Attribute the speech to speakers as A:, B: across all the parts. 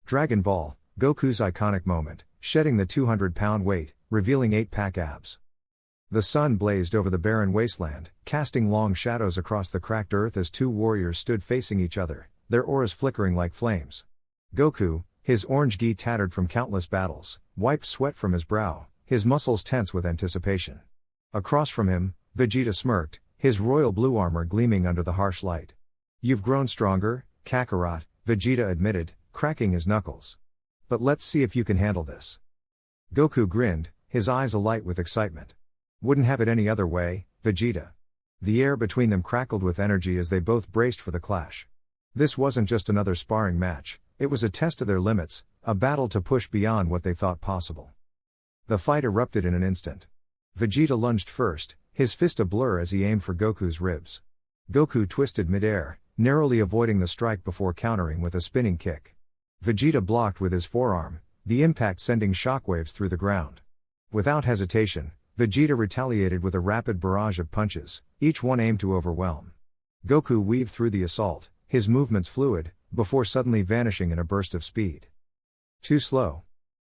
A: Dragon Ball, Goku's iconic moment, shedding the 200-pound weight, revealing 8-pack abs. The sun blazed over the barren wasteland, casting long shadows across the cracked earth as two warriors stood facing each other, their auras flickering like flames. Goku, his orange gi tattered from countless battles, wiped sweat from his brow, his muscles tense with anticipation. Across from him, Vegeta smirked, his royal blue armor gleaming under the harsh light. "You've grown stronger, Kakarot," Vegeta admitted, cracking his knuckles. "But let's see if you can handle this." Goku grinned, his eyes alight with excitement. "Wouldn't have it any other way, Vegeta." The air between them crackled with energy as they both braced for the clash. This wasn't just another sparring match, it was a test of their limits, a battle to push beyond what they thought possible. The fight erupted in an instant. Vegeta lunged first, his fist a blur as he aimed for Goku's ribs. Goku twisted mid-air, narrowly avoiding the strike before countering with a spinning kick. Vegeta blocked with his forearm, the impact sending shockwaves through the ground. Without hesitation, Vegeta retaliated with a rapid barrage of punches, each one aimed to overwhelm. Goku weaved through the assault, his movements fluid, before suddenly vanishing in a burst of speed. "Too slow."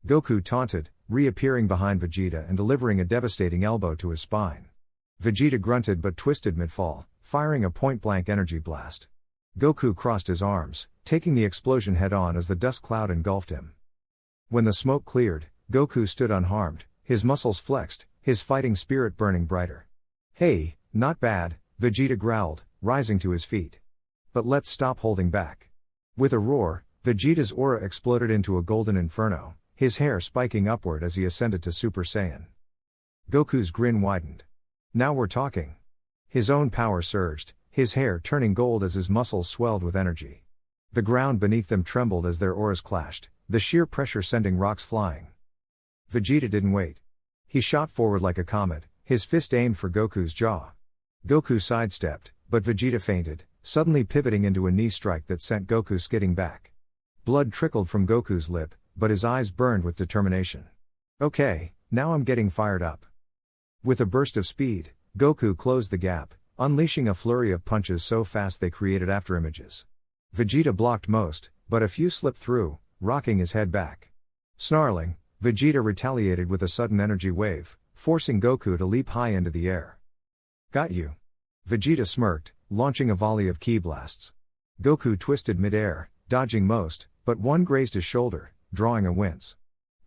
A: Goku taunted, reappearing behind Vegeta and delivering a devastating elbow to his spine. Vegeta grunted but twisted mid-fall, firing a point-blank energy blast. Goku crossed his arms, taking the explosion head-on as the dust cloud engulfed him. When the smoke cleared, Goku stood unharmed, his muscles flexed, his fighting spirit burning brighter. "Hey, not bad," Vegeta growled, rising to his feet. "But let's stop holding back." With a roar, Vegeta's aura exploded into a golden inferno, his hair spiking upward as he ascended to Super Saiyan. Goku's grin widened. "Now we're talking." His own power surged, his hair turning gold as his muscles swelled with energy. The ground beneath them trembled as their auras clashed, the sheer pressure sending rocks flying. Vegeta didn't wait. He shot forward like a comet, his fist aimed for Goku's jaw. Goku sidestepped, but Vegeta feinted, suddenly pivoting into a knee strike that sent Goku skidding back. Blood trickled from Goku's lip, but his eyes burned with determination. "Okay, now I'm getting fired up." With a burst of speed, Goku closed the gap, unleashing a flurry of punches so fast they created afterimages. Vegeta blocked most, but a few slipped through, rocking his head back. Snarling, Vegeta retaliated with a sudden energy wave, forcing Goku to leap high into the air. "Got you." Vegeta smirked, launching a volley of ki blasts. Goku twisted mid-air, dodging most, but one grazed his shoulder, drawing a wince.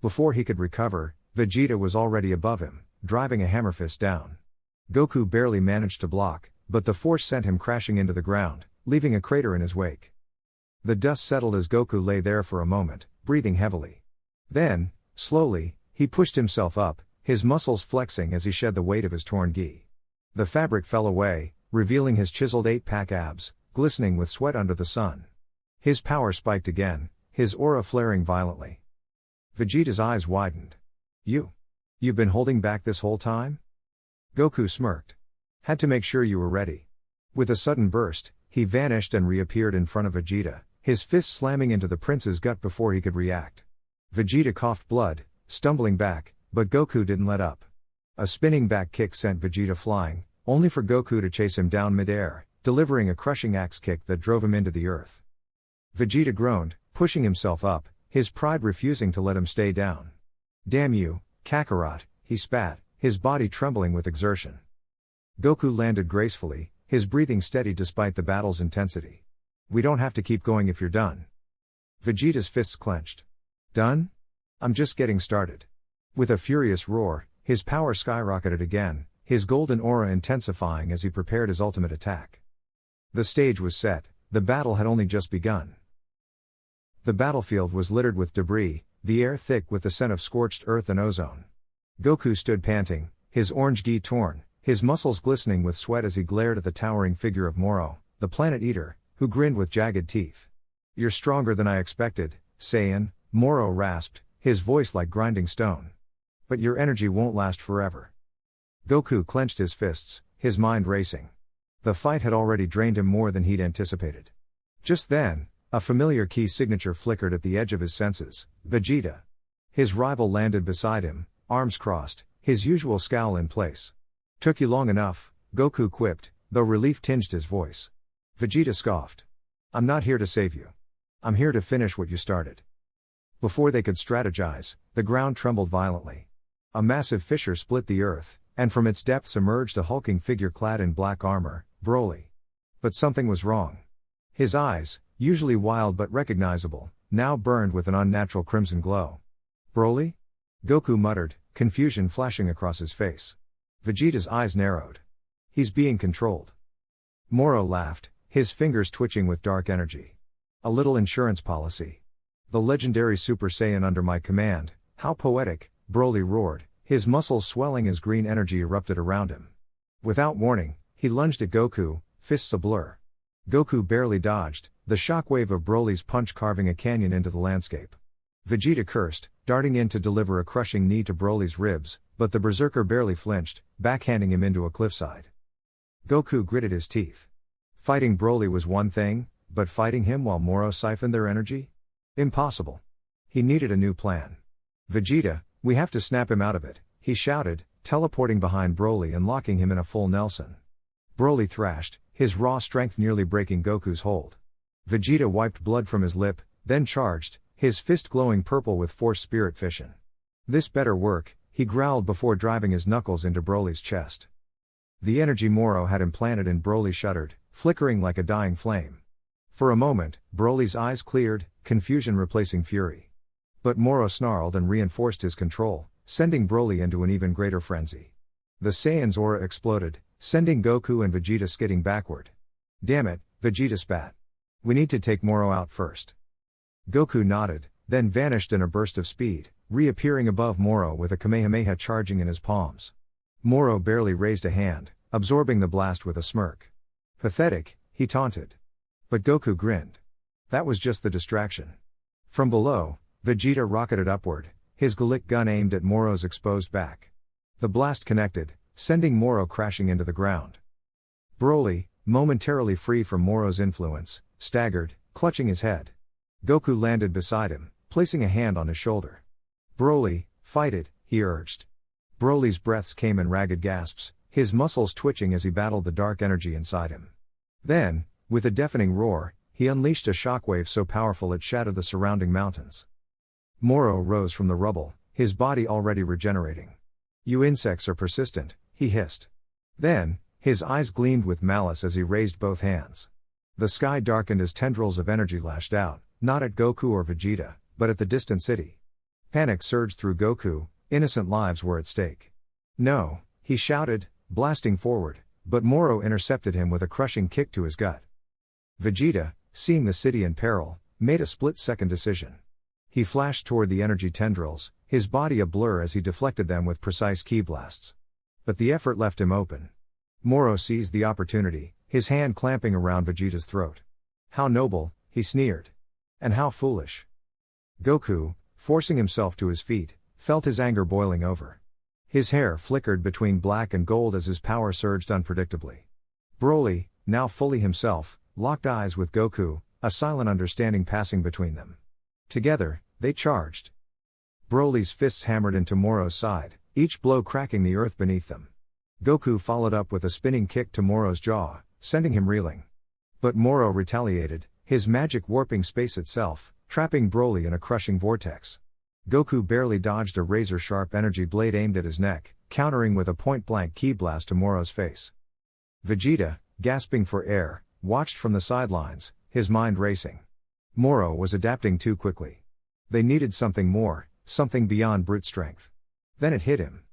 A: Before he could recover, Vegeta was already above him, driving a hammer fist down. Goku barely managed to block, but the force sent him crashing into the ground, leaving a crater in his wake. The dust settled as Goku lay there for a moment, breathing heavily. Then, slowly, he pushed himself up, his muscles flexing as he shed the weight of his torn gi. The fabric fell away, revealing his chiseled 8-pack abs, glistening with sweat under the sun. His power spiked again, his aura flaring violently. Vegeta's eyes widened. You've been holding back this whole time?" Goku smirked. "Had to make sure you were ready." With a sudden burst, he vanished and reappeared in front of Vegeta, his fist slamming into the prince's gut before he could react. Vegeta coughed blood, stumbling back, but Goku didn't let up. A spinning back kick sent Vegeta flying, only for Goku to chase him down mid-air, delivering a crushing axe kick that drove him into the earth. Vegeta groaned, pushing himself up, his pride refusing to let him stay down. "Damn you, Kakarot," he spat, his body trembling with exertion. Goku landed gracefully, his breathing steady despite the battle's intensity. "We don't have to keep going if you're done." Vegeta's fists clenched. "Done? I'm just getting started." With a furious roar, his power skyrocketed again, his golden aura intensifying as he prepared his ultimate attack. The stage was set, the battle had only just begun. The battlefield was littered with debris, the air thick with the scent of scorched earth and ozone. Goku stood panting, his orange gi torn, his muscles glistening with sweat as he glared at the towering figure of Morrow, the planet eater, who grinned with jagged teeth. "You're stronger than I expected, Saiyan," Morrow rasped, his voice like grinding stone. "But your energy won't last forever." Goku clenched his fists, his mind racing. The fight had already drained him more than he'd anticipated. Just then, a familiar ki signature flickered at the edge of his senses, Vegeta. His rival landed beside him, arms crossed, his usual scowl in place. "Took you long enough," Goku quipped, though relief tinged his voice. Vegeta scoffed. "I'm not here to save you. I'm here to finish what you started." Before they could strategize, the ground trembled violently. A massive fissure split the earth, and from its depths emerged a hulking figure clad in black armor, Broly. But something was wrong. His eyes, usually wild but recognizable, now burned with an unnatural crimson glow. Broly? Goku muttered, confusion flashing across his face. Vegeta's eyes narrowed. He's being controlled. Morrow laughed, his fingers twitching with dark energy. A little insurance policy. The legendary Super Saiyan under my command, how poetic, Broly roared, his muscles swelling as green energy erupted around him. Without warning, he lunged at Goku, fists ablur. Goku barely dodged, the shockwave of Broly's punch carving a canyon into the landscape. Vegeta cursed, darting in to deliver a crushing knee to Broly's ribs, but the berserker barely flinched, backhanding him into a cliffside. Goku gritted his teeth. Fighting Broly was one thing, but fighting him while Morrow siphoned their energy? Impossible. He needed a new plan. Vegeta, we have to snap him out of it, he shouted, teleporting behind Broly and locking him in a full Nelson. Broly thrashed, his raw strength nearly breaking Goku's hold. Vegeta wiped blood from his lip, then charged, his fist glowing purple with force spirit fission. This better work, he growled before driving his knuckles into Broly's chest. The energy Morrow had implanted in Broly shuddered, flickering like a dying flame. For a moment, Broly's eyes cleared, confusion replacing fury. But Morrow snarled and reinforced his control, sending Broly into an even greater frenzy. The Saiyan's aura exploded, sending Goku and Vegeta skidding backward. Damn it, Vegeta spat. We need to take Morrow out first. Goku nodded, then vanished in a burst of speed, reappearing above Morrow with a Kamehameha charging in his palms. Morrow barely raised a hand, absorbing the blast with a smirk. Pathetic, he taunted. But Goku grinned. That was just the distraction. From below, Vegeta rocketed upward, his Gallic gun aimed at Morrow's exposed back. The blast connected, sending Morrow crashing into the ground. Broly, momentarily free from Morrow's influence, staggered, clutching his head. Goku landed beside him, placing a hand on his shoulder. Broly, fight it, he urged. Broly's breaths came in ragged gasps, his muscles twitching as he battled the dark energy inside him. Then, with a deafening roar, he unleashed a shockwave so powerful it shattered the surrounding mountains. Morrow rose from the rubble, his body already regenerating. You insects are persistent, he hissed. Then, his eyes gleamed with malice as he raised both hands. The sky darkened as tendrils of energy lashed out, not at Goku or Vegeta, but at the distant city. Panic surged through Goku, innocent lives were at stake. No, he shouted, blasting forward, but Morrow intercepted him with a crushing kick to his gut. Vegeta, seeing the city in peril, made a split-second decision. He flashed toward the energy tendrils, his body a blur as he deflected them with precise ki blasts. But the effort left him open. Morrow seized the opportunity, his hand clamping around Vegeta's throat. How noble, he sneered. And how foolish. Goku, forcing himself to his feet, felt his anger boiling over. His hair flickered between black and gold as his power surged unpredictably. Broly, now fully himself, locked eyes with Goku, a silent understanding passing between them. Together, they charged. Broly's fists hammered into Morrow's side, each blow cracking the earth beneath them. Goku followed up with a spinning kick to Morrow's jaw, sending him reeling. But Morrow retaliated, his magic warping space itself, trapping Broly in a crushing vortex. Goku barely dodged a razor-sharp energy blade aimed at his neck, countering with a point-blank ki blast to Morrow's face. Vegeta, gasping for air, watched from the sidelines, his mind racing. Morrow was adapting too quickly. They needed something more, something beyond brute strength. Then it hit him.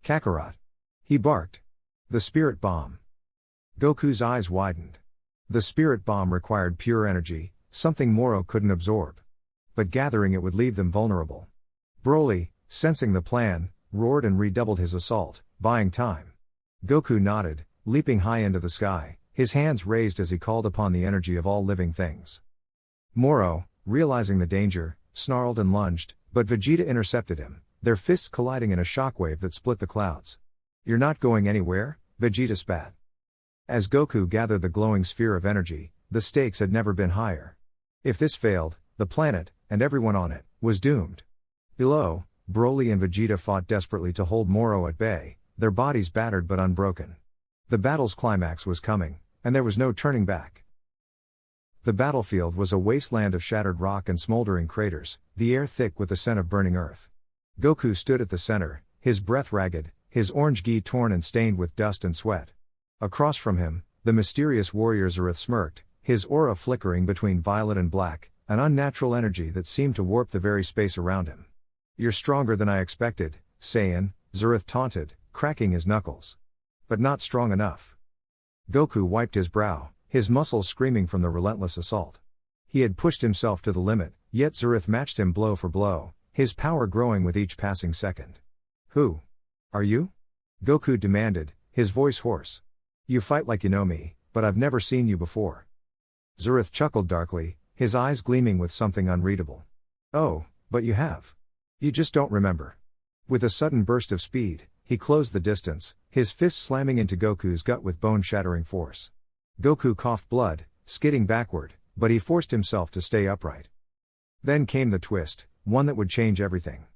A: Kakarot. He barked. The spirit bomb. Goku's eyes widened. The spirit bomb required pure energy, something Morrow couldn't absorb. But gathering it would leave them vulnerable. Broly, sensing the plan, roared and redoubled his assault, buying time. Goku nodded, leaping high into the sky, his hands raised as he called upon the energy of all living things. Morrow, realizing the danger, snarled and lunged, but Vegeta intercepted him, their fists colliding in a shockwave that split the clouds. You're not going anywhere, Vegeta spat. As Goku gathered the glowing sphere of energy, the stakes had never been higher. If this failed, the planet, and everyone on it, was doomed. Below, Broly and Vegeta fought desperately to hold Morrow at bay, their bodies battered but unbroken. The battle's climax was coming, and there was no turning back. The battlefield was a wasteland of shattered rock and smoldering craters, the air thick with the scent of burning earth. Goku stood at the center, his breath ragged, his orange gi torn and stained with dust and sweat. Across from him, the mysterious warrior Zorath smirked, his aura flickering between violet and black, an unnatural energy that seemed to warp the very space around him. "You're stronger than I expected, Saiyan," Zorath taunted, cracking his knuckles. "But not strong enough." Goku wiped his brow, his muscles screaming from the relentless assault. He had pushed himself to the limit, yet Zorath matched him blow for blow, his power growing with each passing second. "Who are you?" Goku demanded, his voice hoarse. "You fight like you know me, but I've never seen you before." Zorath chuckled darkly, his eyes gleaming with something unreadable. "Oh, but you have. You just don't remember." With a sudden burst of speed, he closed the distance, his fist slamming into Goku's gut with bone-shattering force. Goku coughed blood, skidding backward, but he forced himself to stay upright. Then came the twist, one that would change everything.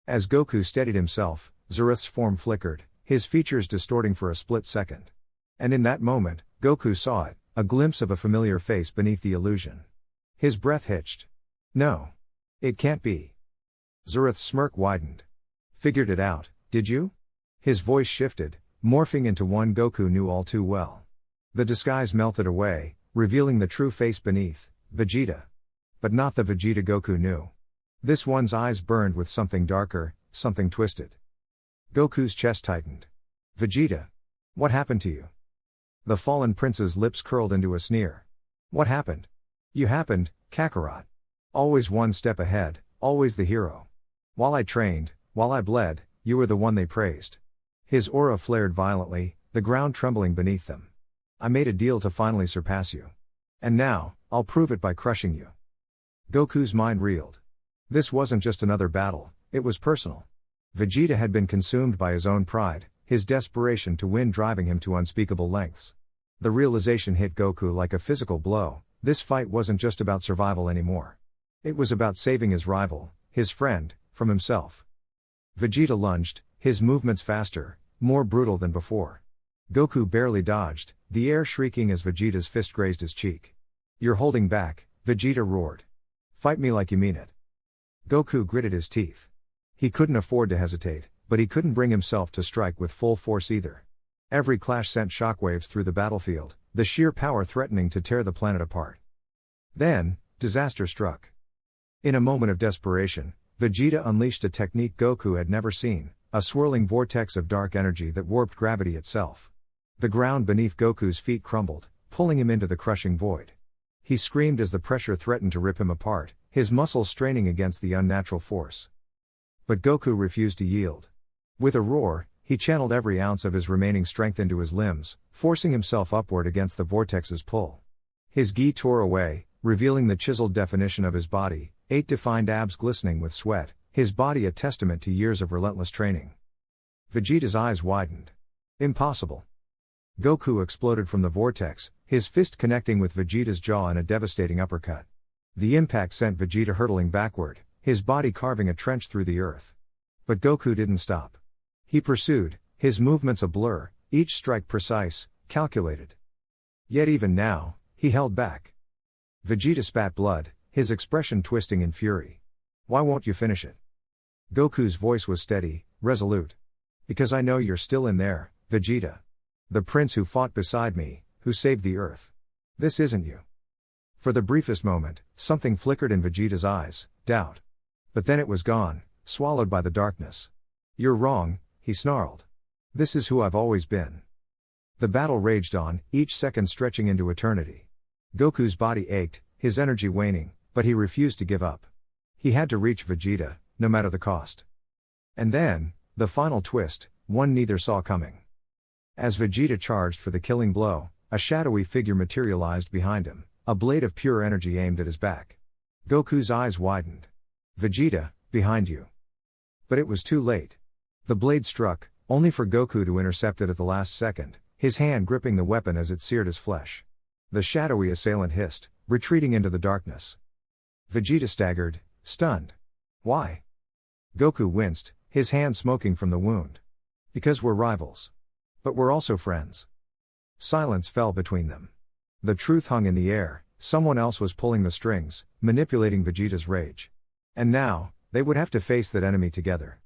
A: As Goku steadied himself, Zorath's form flickered, his features distorting for a split second. And in that moment, Goku saw it, a glimpse of a familiar face beneath the illusion. His breath hitched. "No. It can't be." Zorath's smirk widened. "Figured it out, did you?" His voice shifted, morphing into one Goku knew all too well. The disguise melted away, revealing the true face beneath, Vegeta. But not the Vegeta Goku knew. This one's eyes burned with something darker, something twisted. Goku's chest tightened. "Vegeta. What happened to you?" The fallen prince's lips curled into a sneer. "What happened? You happened, Kakarot. Always one step ahead, always the hero. While I trained, while I bled, you were the one they praised." His aura flared violently, the ground trembling beneath them. "I made a deal to finally surpass you. And now, I'll prove it by crushing you." Goku's mind reeled. This wasn't just another battle, it was personal. Vegeta had been consumed by his own pride, his desperation to win driving him to unspeakable lengths. The realization hit Goku like a physical blow. This fight wasn't just about survival anymore. It was about saving his rival, his friend, from himself. Vegeta lunged, his movements faster, more brutal than before. Goku barely dodged, the air shrieking as Vegeta's fist grazed his cheek. "You're holding back," Vegeta roared. "Fight me like you mean it." Goku gritted his teeth. He couldn't afford to hesitate, but he couldn't bring himself to strike with full force either. Every clash sent shockwaves through the battlefield, the sheer power threatening to tear the planet apart. Then, disaster struck. In a moment of desperation, Vegeta unleashed a technique Goku had never seen, a swirling vortex of dark energy that warped gravity itself. The ground beneath Goku's feet crumbled, pulling him into the crushing void. He screamed as the pressure threatened to rip him apart, his muscles straining against the unnatural force. But Goku refused to yield. With a roar, he channeled every ounce of his remaining strength into his limbs, forcing himself upward against the vortex's pull. His gi tore away, revealing the chiseled definition of his body, 8 defined abs glistening with sweat, his body a testament to years of relentless training. Vegeta's eyes widened. Impossible. Goku exploded from the vortex, his fist connecting with Vegeta's jaw in a devastating uppercut. The impact sent Vegeta hurtling backward, his body carving a trench through the earth. But Goku didn't stop. He pursued, his movements a blur, each strike precise, calculated. Yet even now, he held back. Vegeta spat blood, his expression twisting in fury. "Why won't you finish it?" Goku's voice was steady, resolute. "Because I know you're still in there, Vegeta. The prince who fought beside me, who saved the earth. This isn't you." For the briefest moment, something flickered in Vegeta's eyes, doubt. But then it was gone, swallowed by the darkness. "You're wrong," he snarled. "This is who I've always been." The battle raged on, each second stretching into eternity. Goku's body ached, his energy waning, but he refused to give up. He had to reach Vegeta, no matter the cost. And then, the final twist, one neither saw coming. As Vegeta charged for the killing blow, a shadowy figure materialized behind him, a blade of pure energy aimed at his back. Goku's eyes widened. "Vegeta, behind you." But it was too late. The blade struck, only for Goku to intercept it at the last second, his hand gripping the weapon as it seared his flesh. The shadowy assailant hissed, retreating into the darkness. Vegeta staggered, stunned. "Why?" Goku winced, his hand smoking from the wound. "Because we're rivals. But we're also friends." Silence fell between them. The truth hung in the air, someone else was pulling the strings, manipulating Vegeta's rage. And now, they would have to face that enemy together.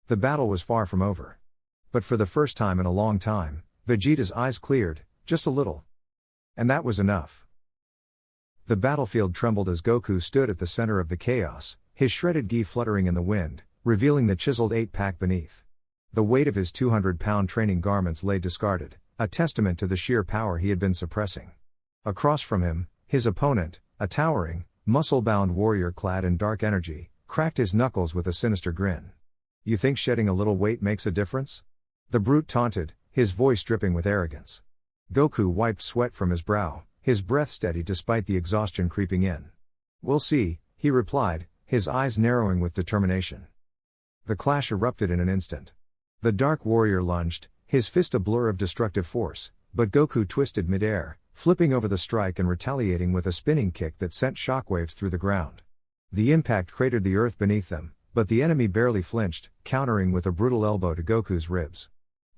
A: The battle was far from over. But for the first time in a long time, Vegeta's eyes cleared, just a little. And that was enough. The battlefield trembled as Goku stood at the center of the chaos, his shredded gi fluttering in the wind, revealing the chiseled 8-pack beneath. The weight of his 200-pound training garments lay discarded, a testament to the sheer power he had been suppressing. Across from him, his opponent, a towering, muscle-bound warrior clad in dark energy, cracked his knuckles with a sinister grin. "You think shedding a little weight makes a difference?" The brute taunted, his voice dripping with arrogance. Goku wiped sweat from his brow, his breath steady despite the exhaustion creeping in. "We'll see," he replied, his eyes narrowing with determination. The clash erupted in an instant. The dark warrior lunged, his fist a blur of destructive force, but Goku twisted midair, flipping over the strike and retaliating with a spinning kick that sent shockwaves through the ground. The impact cratered the earth beneath them, but the enemy barely flinched, countering with a brutal elbow to Goku's ribs.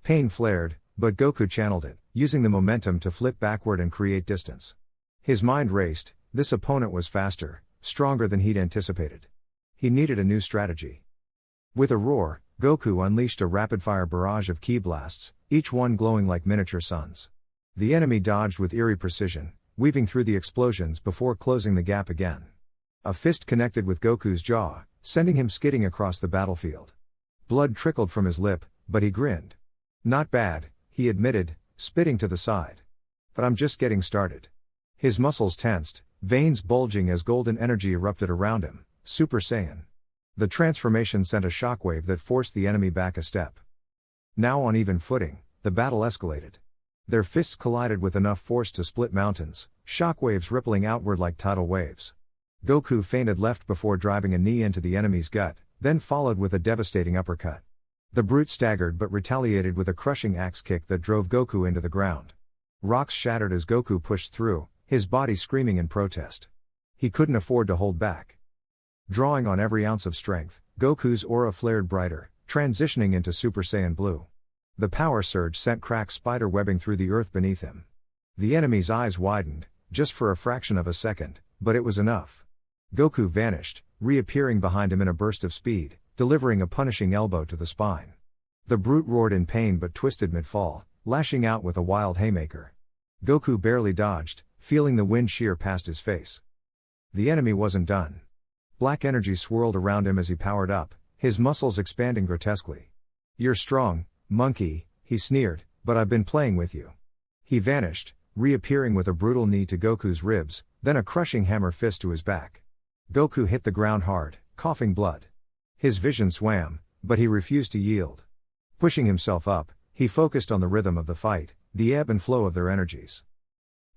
A: Pain flared, but Goku channeled it, using the momentum to flip backward and create distance. His mind raced. This opponent was faster, stronger than he'd anticipated. He needed a new strategy. With a roar, Goku unleashed a rapid-fire barrage of ki blasts, each one glowing like miniature suns. The enemy dodged with eerie precision, weaving through the explosions before closing the gap again. A fist connected with Goku's jaw, sending him skidding across the battlefield. Blood trickled from his lip, but he grinned. "Not bad," he admitted, spitting to the side. "But I'm just getting started." His muscles tensed, veins bulging as golden energy erupted around him. Super Saiyan. The transformation sent a shockwave that forced the enemy back a step. Now on even footing, the battle escalated. Their fists collided with enough force to split mountains, shockwaves rippling outward like tidal waves. Goku feinted left before driving a knee into the enemy's gut, then followed with a devastating uppercut. The brute staggered but retaliated with a crushing axe kick that drove Goku into the ground. Rocks shattered as Goku pushed through, his body screaming in protest. He couldn't afford to hold back. Drawing on every ounce of strength, Goku's aura flared brighter, transitioning into Super Saiyan Blue. The power surge sent cracked spider webbing through the earth beneath him. The enemy's eyes widened, just for a fraction of a second, but it was enough. Goku vanished, reappearing behind him in a burst of speed, delivering a punishing elbow to the spine. The brute roared in pain but twisted mid-fall, lashing out with a wild haymaker. Goku barely dodged, feeling the wind shear past his face. The enemy wasn't done. Black energy swirled around him as he powered up, his muscles expanding grotesquely. "You're strong, monkey," he sneered, "but I've been playing with you." He vanished, reappearing with a brutal knee to Goku's ribs, then a crushing hammer fist to his back. Goku hit the ground hard, coughing blood. His vision swam, but he refused to yield. Pushing himself up, he focused on the rhythm of the fight, the ebb and flow of their energies.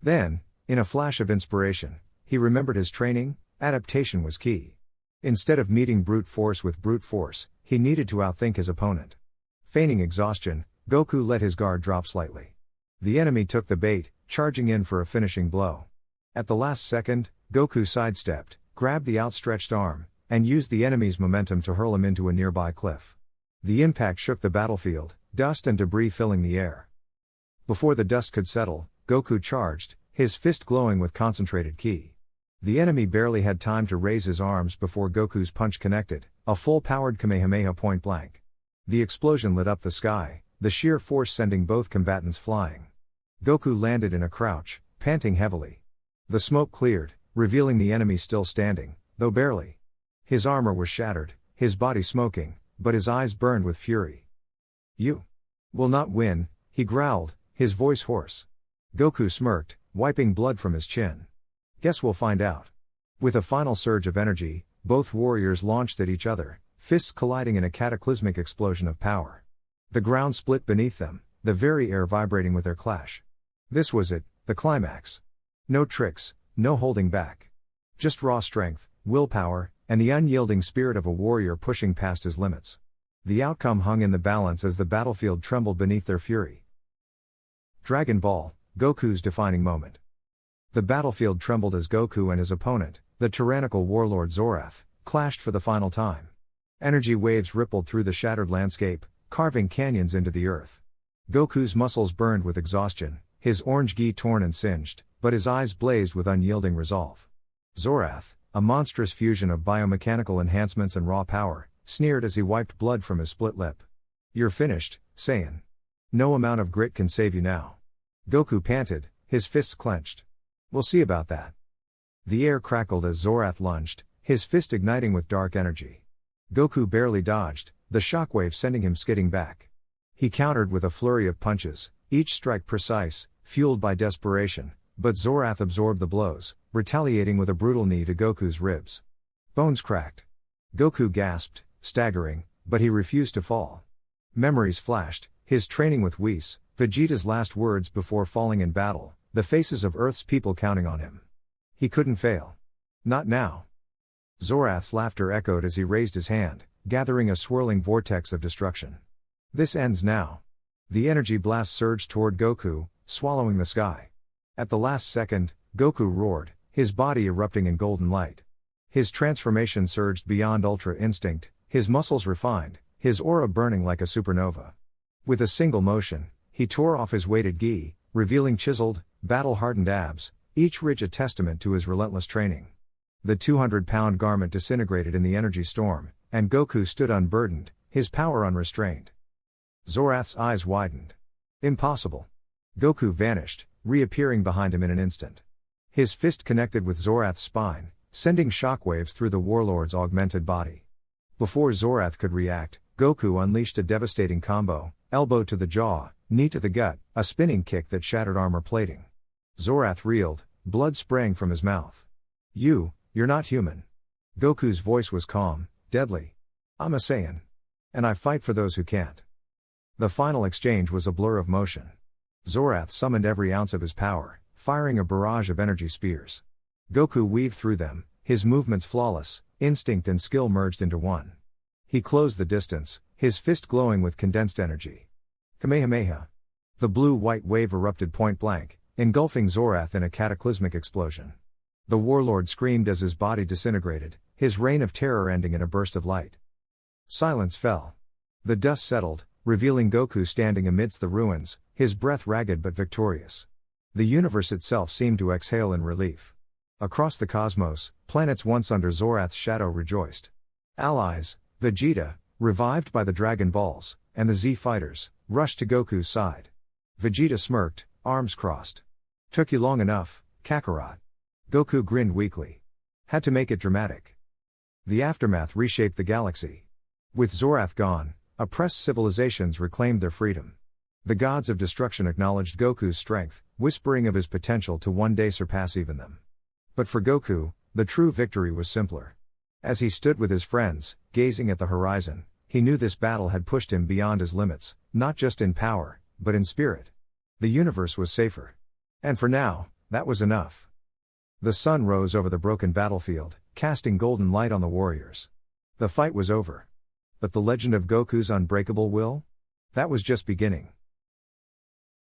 A: Then, in a flash of inspiration, he remembered his training. Adaptation was key. Instead of meeting brute force with brute force, he needed to outthink his opponent. Feigning exhaustion, Goku let his guard drop slightly. The enemy took the bait, charging in for a finishing blow. At the last second, Goku sidestepped, grabbed the outstretched arm, and used the enemy's momentum to hurl him into a nearby cliff. The impact shook the battlefield, dust and debris filling the air. Before the dust could settle, Goku charged, his fist glowing with concentrated ki. The enemy barely had time to raise his arms before Goku's punch connected, a full-powered Kamehameha point blank. The explosion lit up the sky, the sheer force sending both combatants flying. Goku landed in a crouch, panting heavily. The smoke cleared, revealing the enemy still standing, though barely. His armor was shattered, his body smoking, but his eyes burned with fury. "You will not win," he growled, his voice hoarse. Goku smirked, wiping blood from his chin. "Guess we'll find out." With a final surge of energy, both warriors launched at each other, fists colliding in a cataclysmic explosion of power. The ground split beneath them, the very air vibrating with their clash. This was it, the climax. No tricks, no holding back. Just raw strength, willpower, and the unyielding spirit of a warrior pushing past his limits. The outcome hung in the balance as the battlefield trembled beneath their fury. Dragon Ball, Goku's defining moment. The battlefield trembled as Goku and his opponent, the tyrannical warlord Zorath, clashed for the final time. Energy waves rippled through the shattered landscape, carving canyons into the earth. Goku's muscles burned with exhaustion, his orange gi torn and singed, but his eyes blazed with unyielding resolve. Zorath, a monstrous fusion of biomechanical enhancements and raw power, sneered as he wiped blood from his split lip. "You're finished, Saiyan. No amount of grit can save you now." Goku panted, his fists clenched. "We'll see about that." The air crackled as Zorath lunged, his fist igniting with dark energy. Goku barely dodged, the shockwave sending him skidding back. He countered with a flurry of punches, each strike precise, fueled by desperation, but Zorath absorbed the blows, retaliating with a brutal knee to Goku's ribs. Bones cracked. Goku gasped, staggering, but he refused to fall. Memories flashed, his training with Whis, Vegeta's last words before falling in battle, the faces of Earth's people counting on him. He couldn't fail. Not now. Zorath's laughter echoed as he raised his hand, gathering a swirling vortex of destruction. "This ends now." The energy blast surged toward Goku, swallowing the sky. At the last second, Goku roared, his body erupting in golden light. His transformation surged beyond Ultra Instinct, his muscles refined, his aura burning like a supernova. With a single motion, he tore off his weighted gi, revealing chiseled, battle-hardened abs, each ridge a testament to his relentless training. The 200-pound garment disintegrated in the energy storm, and Goku stood unburdened, his power unrestrained. Zorath's eyes widened. Impossible. Goku vanished, reappearing behind him in an instant. His fist connected with Zorath's spine, sending shockwaves through the warlord's augmented body. Before Zorath could react, Goku unleashed a devastating combo, elbow to the jaw, knee to the gut, a spinning kick that shattered armor plating. Zorath reeled, blood spraying from his mouth. You're not human." Goku's voice was calm, deadly. "I'm a Saiyan. And I fight for those who can't." The final exchange was a blur of motion. Zorath summoned every ounce of his power, firing a barrage of energy spears. Goku weaved through them, his movements flawless, instinct and skill merged into one. He closed the distance, his fist glowing with condensed energy. Kamehameha. The blue-white wave erupted point blank, engulfing Zorath in a cataclysmic explosion. The warlord screamed as his body disintegrated, his reign of terror ending in a burst of light. Silence fell. The dust settled, revealing Goku standing amidst the ruins, his breath ragged but victorious. The universe itself seemed to exhale in relief. Across the cosmos, planets once under Zorath's shadow rejoiced. Allies, Vegeta, revived by the Dragon Balls, and the Z fighters, rushed to Goku's side. Vegeta smirked, arms crossed. "Took you long enough, Kakarot." Goku grinned weakly. "Had to make it dramatic." The aftermath reshaped the galaxy. With Zorath gone, oppressed civilizations reclaimed their freedom. The gods of destruction acknowledged Goku's strength, whispering of his potential to one day surpass even them. But for Goku, the true victory was simpler. As he stood with his friends, gazing at the horizon, he knew this battle had pushed him beyond his limits, not just in power, but in spirit. The universe was safer. And for now, that was enough. The sun rose over the broken battlefield, casting golden light on the warriors. The fight was over. But the legend of Goku's unbreakable will? That was just beginning.